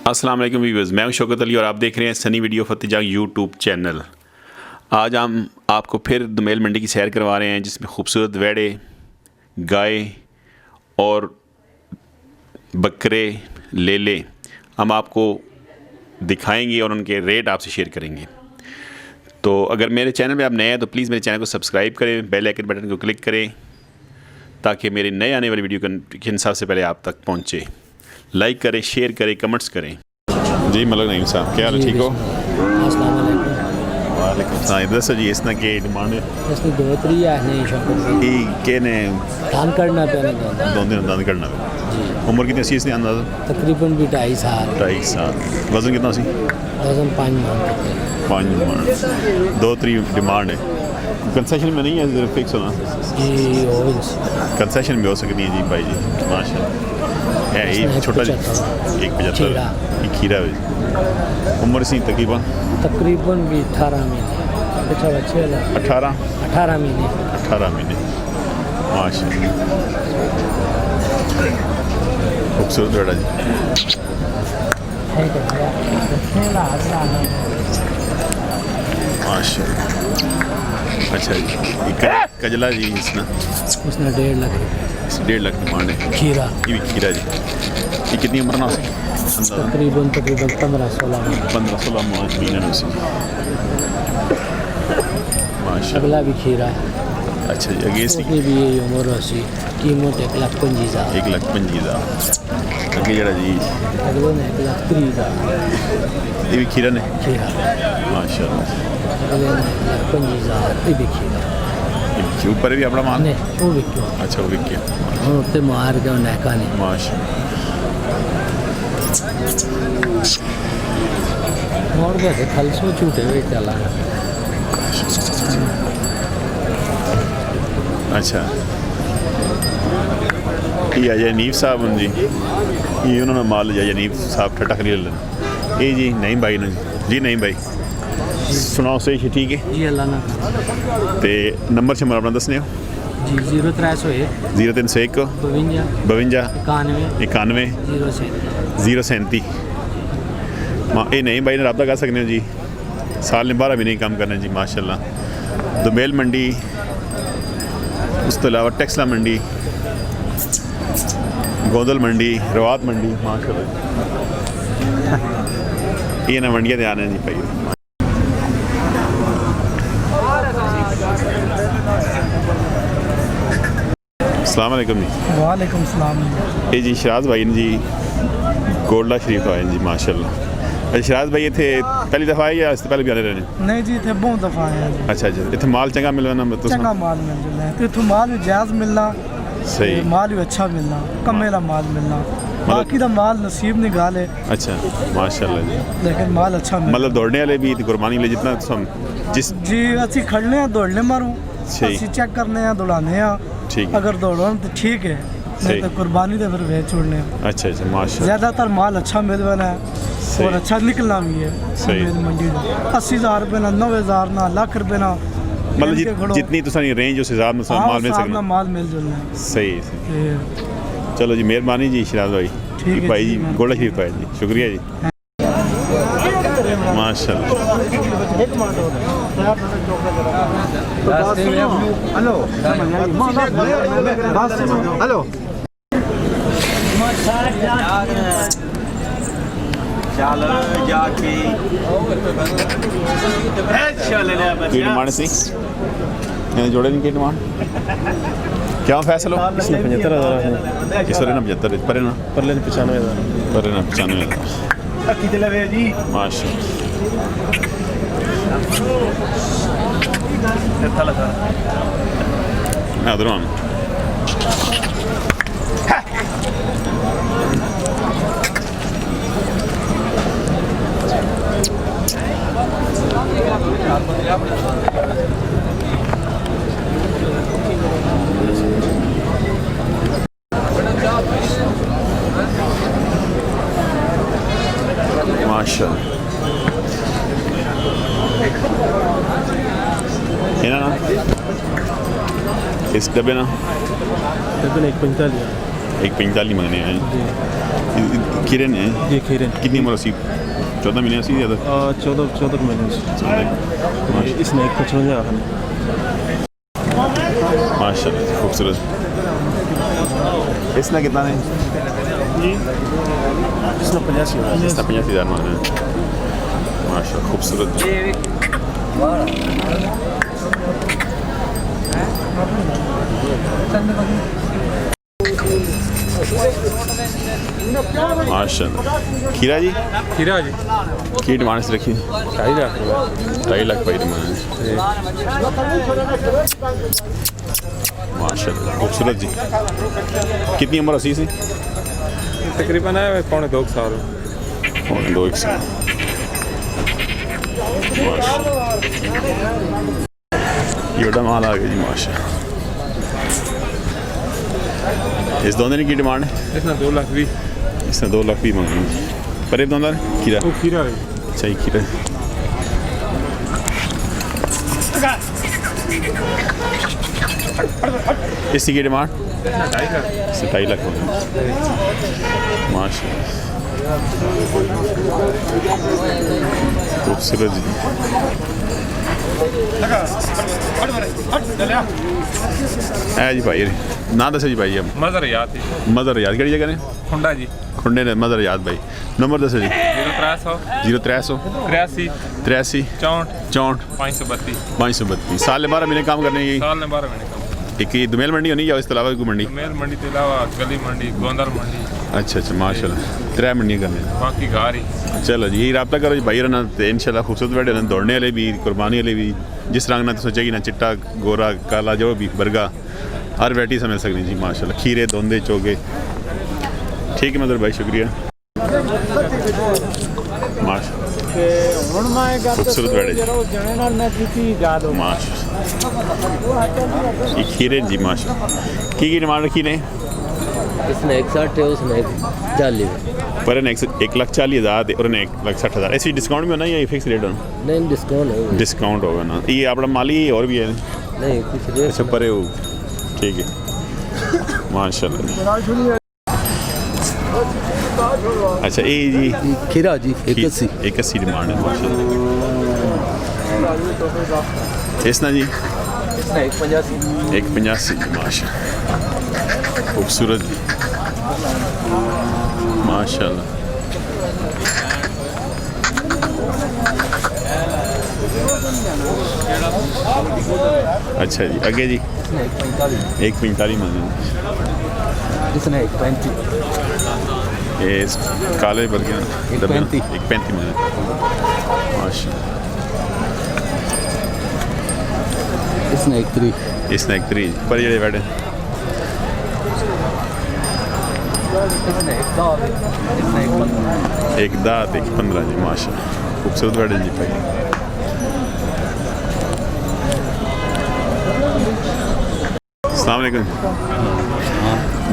अस्सलाम वालेकुम व्यूअर्स, मैं हूं शौकत अली और आप देख रहे हैं Sunny video Fateh Jang YouTube channel. आज हम आपको फिर दुमेल मंडी की सैर करवा रहे हैं जिसमें खूबसूरत वेड़े, गाय और बकरे, लेले हम आपको दिखाएंगे और उनके रेट आपसे शेयर करेंगे। तो अगर मेरे चैनल पे आप नए हैं तो प्लीज़ मेरे चैनल को सब्सक्राइब करें, बेल आइकन बटन को क्लिक करें ताकि मेरे नए आने वाली वीडियो के सबसे पहले आप तक पहुँचे। लाइक करें, शेयर करें, कमेंट्स करें। जी मलक नईम साहब, क्या हाल है? ठीक हो? अस्सलाम वालेकुम। वालेकुम सलाम। दसो जी इसना के डिमांड है? इसमें 2-3 नहीं शौकत ई के ने दान करना पैने दो दिन दान करना है। जी। उम्र कितनी सी इसने अंदाज़ा? तकरीबन भी 2.5 साल। 2.5 साल। वज़न कितना सी? वजन 5 मन। 5 मन। 2-3 डिमांड है। कंसेशन में नहीं है, सिर्फ फिक्स होना? जी कंसेशन भी हो सकती है जी भाई जी, माशाल्लाह। है ये छोटा जी 1.75 खीरा है। उम्र सी तकरीबन भी 18 महीने। अच्छा बच्चे 18 महीने। 18 महीने माशाल्लाह। खूबसूरत बेटा जी। माशाल्लाह। अच्छा जी, कजला जी इसने 1.5 लाख। 1.5 लाख डिमांड है। खीरा ये भी खीरा जी। ये कितनी उम्र ना उसे? तकरीबन 15-16 महीने ना उसे। माशाल्लाह। अगला भी खीरा। अच्छा जी, आगे इसकी भी यही उम्र अच्छी कीमत 1,25,000। 1,25,000 अगे जरा जी। अगले ने 1,30,000। ये भी खीरा ने खीरा माशाल्लाह। अगले ने 1,25,000। ये भी खीरा। ये ऊपर भी अपना माल नहीं वो भी क्यों? अच्छा वो भी क्या हाँ उत्ते मार के नैका नहीं माशाल्लाह। और कैसे खलसो छूटे हुए चला। अच्छा ये अजय नीफ साहब जी, ये उन्होंने माल अजय नीफ साहब ठट्टा खरीद लेना। ये जी नहीं भाई ने जी, नहीं भाई सुनाओ सही ठीक है जी। अल्लाह ना तो नंबर शंबर अपना दसने हो जी। 0301 0301 52 91 037। माँ ये नहीं भाई ने रब्ता कर सकते हो जी। साल ने 12 भी नहीं काम करना जी माशाल्लाह। दुमेल मंडी, उस तो अलावा टेक्सला मंडी, गोदल मंडी, रवात मंडी माशाल्लाह। ये ना मंडियाँ ध्यान है जी भाई। अस्सलाम वालेकुम जी। वालेकुम सलाम। ये जी शराज भाई ने जी गोल्डा शरीफ आए जी माशाल्लाह। अच्छा शराज भाई थे पहली दफ़ा आए या इससे पहले भी आने रहे? नहीं जी थे बहुत दफ़ा आए हैं। अच्छा अच्छा, इतने माल चंगा मिलना मतलब चंगा माल मिल रहा है तो इतों माल भी जायज़ मिलना सही, माल भी अच्छा मिलना, कमेला माल मिलना, बाकी का माल नसीब नहीं गाले। अच्छा माशाल्लाह जी। लेकिन माल अच्छा मतलब दौड़ने वाले भी कुर्बानी ले जितना जिस जी असि खड़ने हैं दौड़ने मारूँ सही, असि चेक करने हैं दौड़ाने हैं ठीक। अगर दौड़ो तो ठीक है, नहीं तो कुर्बानी तो फिर वेच छोड़ने हैं। अच्छा अच्छा माशाल्लाह। ज़्यादातर माल अच्छा मिलना है और अच्छा निकलना भी है। सही। मंडी में 80,000 रुपये ना 90,000 ना लाख रुपये ना मतलब जितनी तो सारी रेंज उस हिसाब में माल मिल सकता है। माल मिल जाना है। सही सही। चलो जी मेहरबानी जी शराज भाई। ठीक है भाई जी गोल्डा शरीफ भाई जी, शुक्रिया जी माशाल्लाह। हेलो हेलो की डिमांड सी जोड़े नहीं की डिमांड क्या फैसला? 75,000 इस वाले ना 75 परे ना 95,000 परे ना 95,000 माशाल्लाह। उधर माशाल्लाह। ये ना इस डब्बे ना तकरीबन 145 145 मंगने हैं खीरे ने ये खीरे कितनी उम्र सी 14 महीने सी ज़्यादा 14 महीने से इसमें 155 माशाल्लाह खूबसूरत। इसने कितना है? इसमें 85 इसने 85,000 मांग रहे हैं माशाल्लाह खूबसूरत। माशाल्लाह। खीरा जी खीरा जी की डिमांड से रखी 2.5 लाख 2.5 लाख पाई डिमांड माशाल्लाह खूबसूरत जी। कितनी उम्र असी सी? तकरीबन है 2.5 साल और 2 साल। ये बड़ा माल आ गया जी माशाल्लाह। इस दोनों की डिमांड है? इसमें 2 लाख 20 इसने 2 लाख भी मंगी पर ये दोनों खीरा वो खीरा है अच्छा ही खीरा इसकी की डिमांड 2.5 लाख माशाल्लाह खूबसूरत जी। है जी भाई ना दस जी भाई अब मज़र याद है मदर याद कड़ी जगह ने खुंडा जी खुंडे ने मदर याद भाई नंबर दस जी 0300 0300 83 83 64 64 532 532 साल 12 महीने काम करने की साल में 12 महीने का एक ही दुमेल मंडी होनी या इसके अलावा कोई मंडी? मेल मंडी के अलावा गली मंडी गोंदल मंडी अच्छा अच्छा माशाल्लाह 3 मंडियां करने बाकी घर ही चलो जी यही रब्ता करो जी भाई रहना तो इंशाल्लाह खूबसूरत बैठे रहना दौड़ने वाले भी कुर्बानी वाले भी जिस रंग ना तो सोचेगी ना चिट्टा गोरा काला जो भी बरगा हर वैरायटी से मिल सकती जी माशाल्लाह खीरे धोंदे चोगे ठीक है मदर भाई शुक्रिया माशाल्लाह खूबसूरत बैठे माशाल्लाह ये खीरे जी माशाल्लाह की डिमांड रखी ने? इसने 160 है उसने 40 पर 1,40,000 और 1,60,000 ऐसी डिस्काउंट में होना या फिक्स रेट होना? नहीं डिस्काउंट है डिस्काउंट होगा ना ये अपना माली और भी है नहीं कुछ अच्छा परे हो ठीक है माशाल्लाह। अच्छा ये जी खीरा जी 81 81 डिमांड है माशाल्लाह। इसना जी 185 माशाल्लाह खूबसूरत जी माशाल्लाह। अच्छा जी आगे जी 145 मांगे इसने 135 ये काले बल्कि 135 मांगे माशाल्लाह। इसने 13 इसने 3 पर ये बैठे एक दात 15 जी माशाल्लाह खूबसूरत बैठे जी भाई। अस्सलाम वालेकुम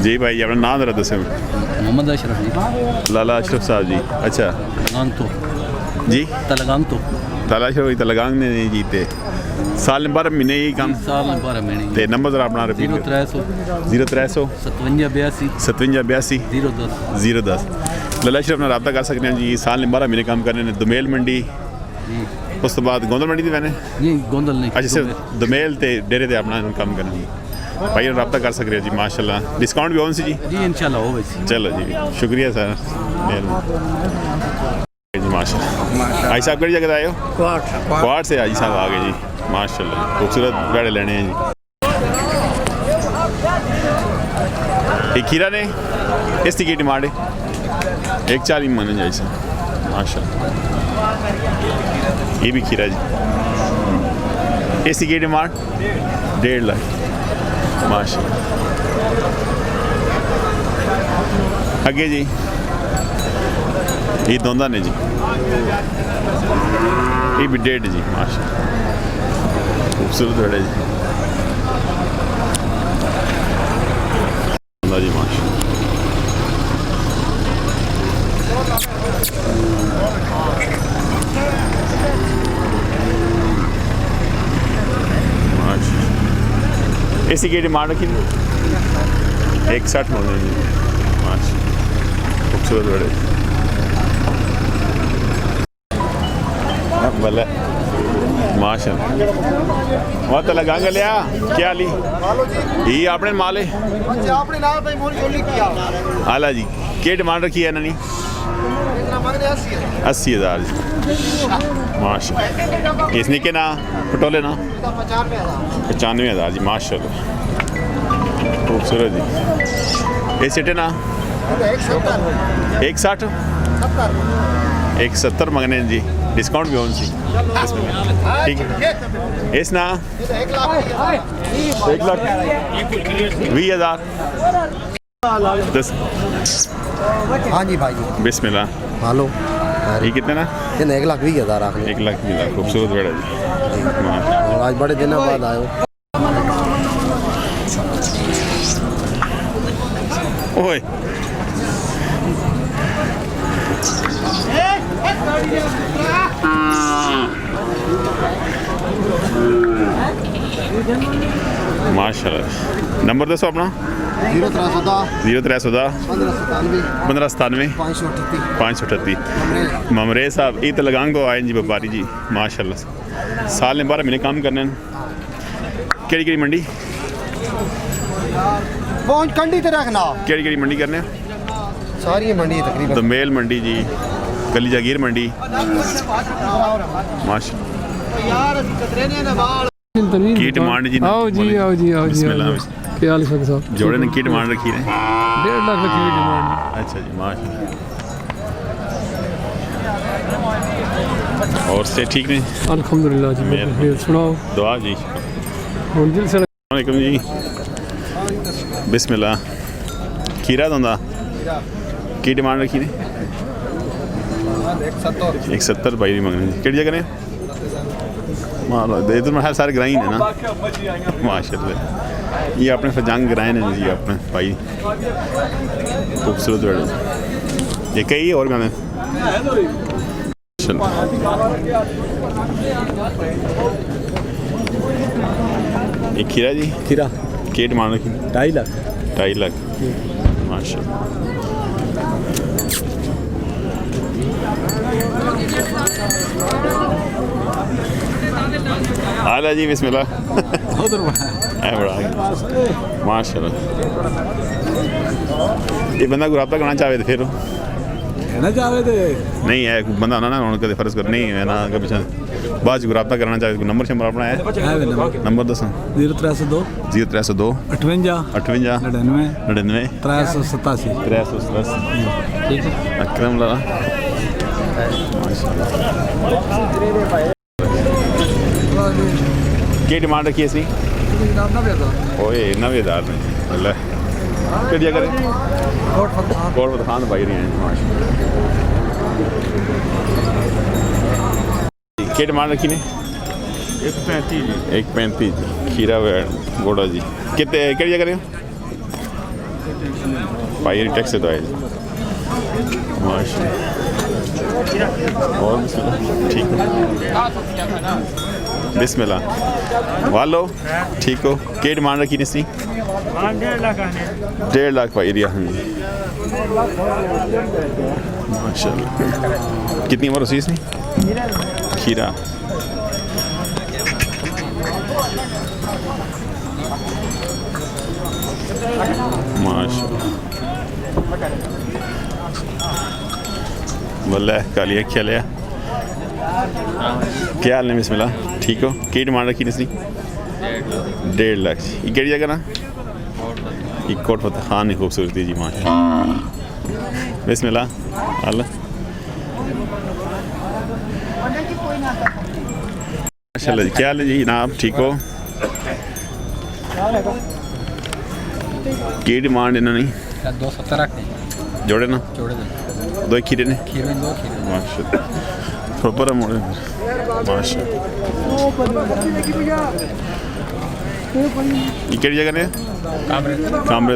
जी भाई अपना नाम जरा दसे? मोहम्मद अशरफ जी लाला अशरफ साहब जी अच्छा जी तलगांग तो लाला अशरफ तलगांग ने नहीं जीते साल में 12 महीने ही काम साल में 12 महीने ते नंबर जरा अपना रिपीट 0300 53 82 010 लाला अशरफ ने रब्ता कर सकते हैं जी साल में 12 महीने काम करने ने दुमेल मंडी उस तो बाद गोंदल मंडी थी मैंने नहीं गोंदल नहीं अच्छा सिर्फ दुमेल ते डेरे ते अपना काम करना जी भाई रब्ता कर सकते हैं जी माशाल्लाह डिस्काउंट भी होने से जी जी इंशाल्लाह हो वैसे चलो जी शुक्रिया सर जी माशाल्लाह आई साहब कड़ी जगह आए हो? क्वाड से आई साहब आ गए जी माशाल्लाह खूबसूरत बैठे लेने हैं जी। खीरा ने इसकी की डिमांड है 140 माने जाए सर माशाल्लाह। ये भी खीरा जी इसकी की डिमांड 1.5 लाख माशाल्लाह। आगे जी ये दोंदा ने जी ये भी 1.5 जी माशाल्लाह खूबसूरत बड़े जी दोंदा जी माशाल्लाह। इसी की डिमांड रखी 160 हो जाएगी खूबसूरत बड़े भले माशाल्लाह बहुत तो लगा लिया क्या ली ये आपने माल है आला जी क्या डिमांड रखी है इन्होंने 80,000 जी माशाल्लाह इसने के ना पटोले ना 95,000 जी माशाल्लाह खूबसूरत जी ये सेटे ना 160 170 मंगने जी डिस्काउंट भी होनी सी ठीक है इस ना 1,20,000 10 हाँ जी भाई जी बिस्मिल्लाह हेलो ये कितने ना 1,20,000 आखिर 1,20,000 खूबसूरत बेड़ा जी माशाल्लाह। आज बड़े दिनों बाद आयो ओए माशाल्लाह नंबर दसो अपना 0310 1597 538 ममरे साहब ईद लगांग को आए जी व्यापारी जी माशाल्लाह साल में 12 महीने काम करने केड़ी केड़ी मंडी पहुंच कंडी ते रखना केड़ी केड़ी मंडी करने सारी मंडी तकरीबन दमेल मंडी जी गली जागीर मंडी माशाल्लाह की डिमांड जी आओ जी आओ जी आओ जी बिस्मिल्लाह क्या हाल है साहब जोड़े ने की डिमांड रखी है 1.5 लाख की डिमांड अच्छा जी माशाल्लाह और से ठीक नहीं अल्हम्दुलिल्लाह जी मेहरबानी। सुनाओ दुआ जी मंजिल से वालेकुम जी बिस्मिल्लाह खीरा दोंदा की डिमांड रखी ने 170 भाई भी मंगने केड़ी जगह ने मारो इधर में हर सारे ग्राइन है ना माशाल्लाह ये अपने फजांग ग्राइन है जी अपने भाई खूबसूरत बड़े ये कई और गाने ये खीरा जी खीरा की डिमांड रखी 2.5 लाख 2.5 लाख माशाल्लाह आला जी बिस्मिल्लाह है बड़ा माशाल्लाह ये बंदा को रब्ता करना चाहे तो फिर ना चाहे थे नहीं है बंदा ना कदे फर्ज कर नहीं है ना कभी बाद को रब्ता करना चाहे तो नंबर शंबर अपना है नंबर दस 0302 0302 58 58 99 99 387 387 ठीक है अकरम ला की डिमांड रखी है इसकी ओए 90,000 ने अल्लाह किस जगह कोट खान भाई रहे हैं माशाल्लाह की डिमांड रखी ने 135 जी खीरा वैड गोड़ा जी कितने केड़ी जगह भाई टैक्स तो आए माशाल्लाह और ठीक है बिस्मिल्लाह वालो ठीक हो क्या डिमांड रखी ने इसकी 1.5 लाख भाई रिया हाँ जी माशाल्लाह कितनी उम्र उसी इसने खीरा माशाल्लाह बल्ले कालिया क्या लिया क्या हाल है बिस्मिल्लाह ठीक हो क्या डिमांड रखी इसने 1.5 लाख ये केड़ी जगह ना ये कोट फतेह खान की खूबसूरती जी माशाल्लाह बिस्मिल्लाह अल्लाह माशाल्लाह जी क्या हाल है जी जनाब ठीक हो की डिमांड इन्होंने 270 रखने जोड़े ना जोड़े दे दो खीरे ने खीरे 2 खीरे माशाल्लाह प्रॉपर मोड़े माशाल्लाह ये केड़ी जगह ने कामरे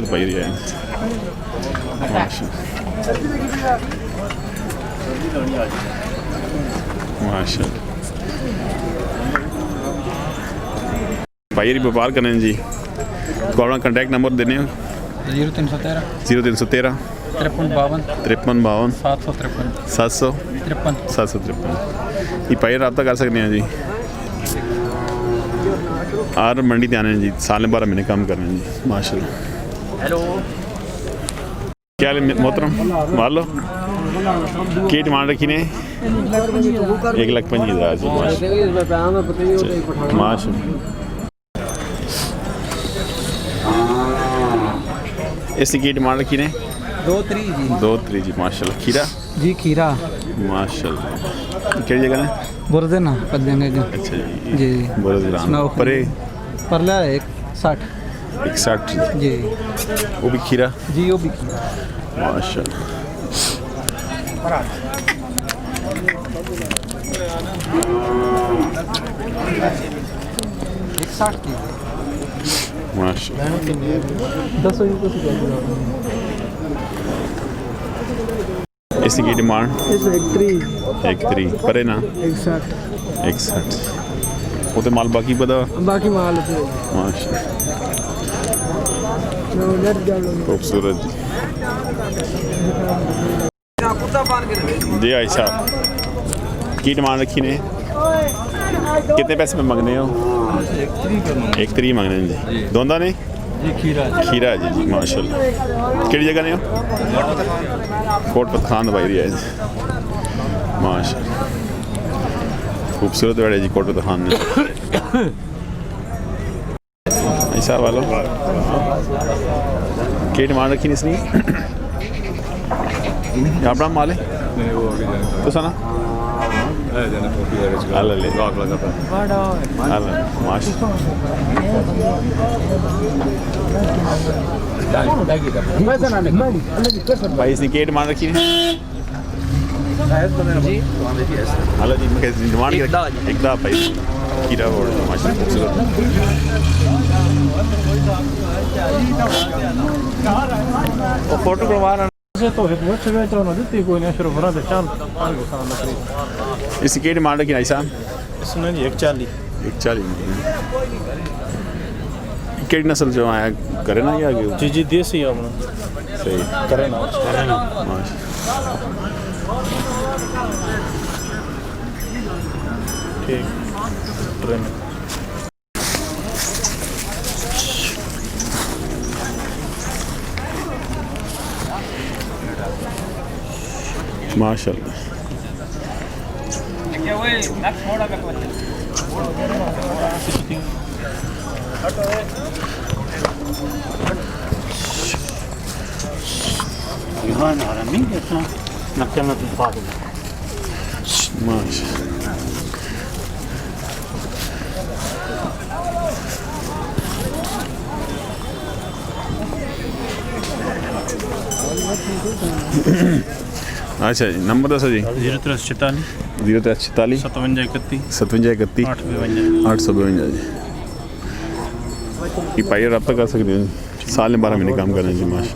तो पाई रही है माशाल्लाह भाई व्यापार करने जी को अपना कॉन्टैक्ट नंबर देने 0313 0313 53 53 52 753 700 53 753 ये भाई रब्ता कर सकते हैं जी। आर मंडी ते आने हैं जी, साल 12 महीने काम करने हैं जी माशाल्लाह। हेलो क्या हाल है मोहतरम, मार लो की डिमांड रखी ने 1,25,000 जी माशाल्लाह। इसकी की डिमांड रखी ने 2-3 जी 2-3 जी माशाल्लाह। खीरा जी खीरा माशाल्लाह किहड़ी जगह ने? बुरदे ना पद्यांगे जी अच्छा जी जी बरदरान सुनाओ। परे परला 160 160 जी वो भी खीरा जी वो भी खीरा माशाल्लाह। माशाल्लाह 10 रुपये से इसकी की डिमांड 1-3 परे ना 160 वो तो माल बाकी पता बाकी माल माशाल्लाह खूबसूरत जी आई साहब की डिमांड रखी ने कितने पैसे में मंगने हो? 1-3 मंगने हैं जी। दोंदा ने खीरा जी जी माशाल्लाह। किहड़ी जगह ने हो? कोट पतखान दवाई रही है जी माशाल्लाह। खूबसूरत वेड़े जी कोट पतखान ने ऐसा वालो की डिमांड रखी ने इसने अपना माल है तो सना ले भाई इसने की डिमांड रखी है? हेलो जी मैं डिमांड एकदा भाई कीड़ा और माशाल्लाह खूबसूरत वो फोटो करवा रहा से तो है वो चले तो ना देती कोई नहीं शुरू भरा दे चल इसकी की डिमांड रखी भाई साहब? इसने जी 140 केड़ी नस्ल जो आया करे ना या आगे जी जी देसी अपना सही करे ना ठीक ट्रेन माशाल्लाह। अच्छा जी नंबर दसो जी 0346 0346 5731 5731 852 जी ये पाइए रब्ता कर सकते हैं साल में 12 महीने काम करना जी माश